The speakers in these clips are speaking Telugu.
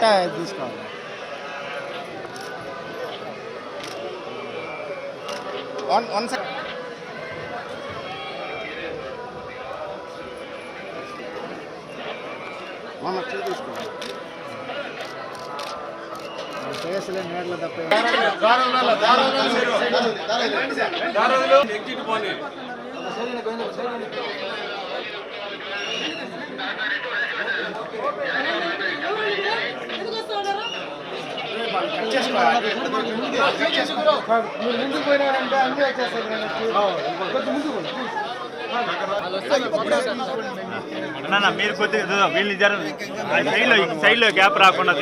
వేరే తీసుకోవాలి. వన్ సెకండ్ తీసుకోవాలి. కేసులే నేర్లు తప్ప మీరు ముందుకు పోయినారంటే అన్నీ వచ్చేస్తారు. మీరు కొద్దిగా వీళ్ళు సైడ్లో గ్యాప్ రాకుండా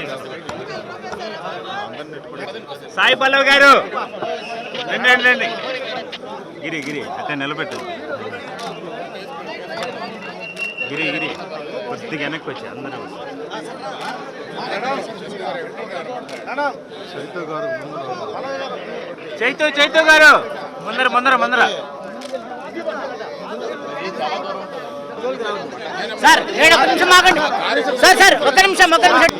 సాయి పల్లవి గారు రండి రండి రండి. గిరి గిరి అట్లా నిలబెట్టు. గిరి గిరి కొద్దిగా వెనక్కి వచ్చి అందరూ చైతు గారు ముందర ముందర ముందర. సార్ ఒక నిమిషం ఆగండి సార్. సార్ ఒక్క నిమిషం సార్.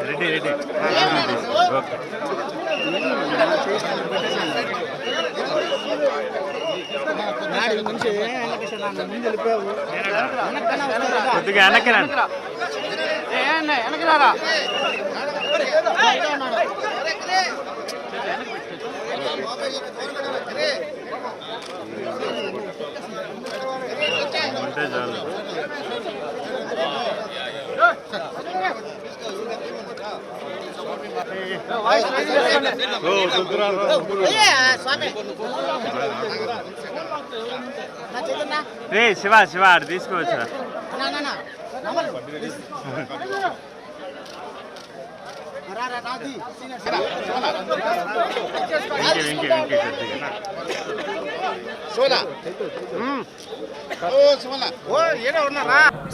Ready ready. కొద్దిగా వెనక్కి రండి. ఉంటే చాలు. రే శివ శివ అటు తీసుకోవచ్చు.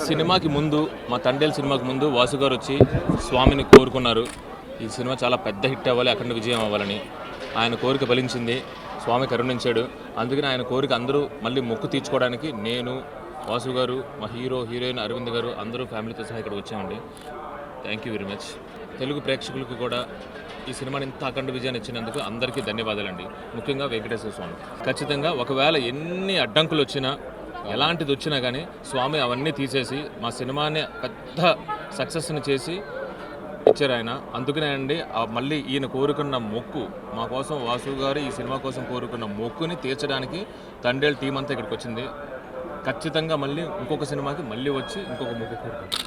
సినిమాకి ముందు మా తండేల్ సినిమాకి ముందు వాసు గారు వచ్చి స్వామిని కోరుకున్నారు. ఈ సినిమా చాలా పెద్ద హిట్ అవ్వాలి, అఖండ విజయం అవ్వాలని. ఆయన కోరిక ఫలించింది, స్వామి కరుణించాడు. అందుకని ఆయన కోరిక అందరూ మళ్ళీ మొక్కు తీర్చుకోవడానికి నేను, వాసు గారు, మా హీరో హీరోయిన్ అరవింద్ గారు అందరూ ఫ్యామిలీతో సహా ఇక్కడ వచ్చామండి. Thank you very much. Telugu ప్రేక్షకులకు కూడా ఈ సినిమాని ఇంత అఖండ విజయాన్ని ఇచ్చినందుకు అందరికీ ధన్యవాదాలండి. ముఖ్యంగా వెంకటేశ్వర స్వామి. ఖచ్చితంగా ఒకవేళ ఎన్ని అడ్డంకులు వచ్చినా ఎలాంటిది వచ్చినా కానీ స్వామి అవన్నీ తీసేసి మా సినిమాని పెద్ద సక్సెస్ని చేసి ఇచ్చారు ఆయన. అందుకనే అండి మళ్ళీ ఈయన కోరుకున్న మొక్కు మా కోసం, వాసు గారు ఈ సినిమా కోసం కోరుకున్న మొక్కుని తీర్చడానికి తండేల్ టీం అంతా ఇక్కడికి వచ్చింది. ఖచ్చితంగా మళ్ళీ ఇంకొక సినిమాకి మళ్ళీ వచ్చి ఇంకొక మొక్కు కోరుకుంటాం.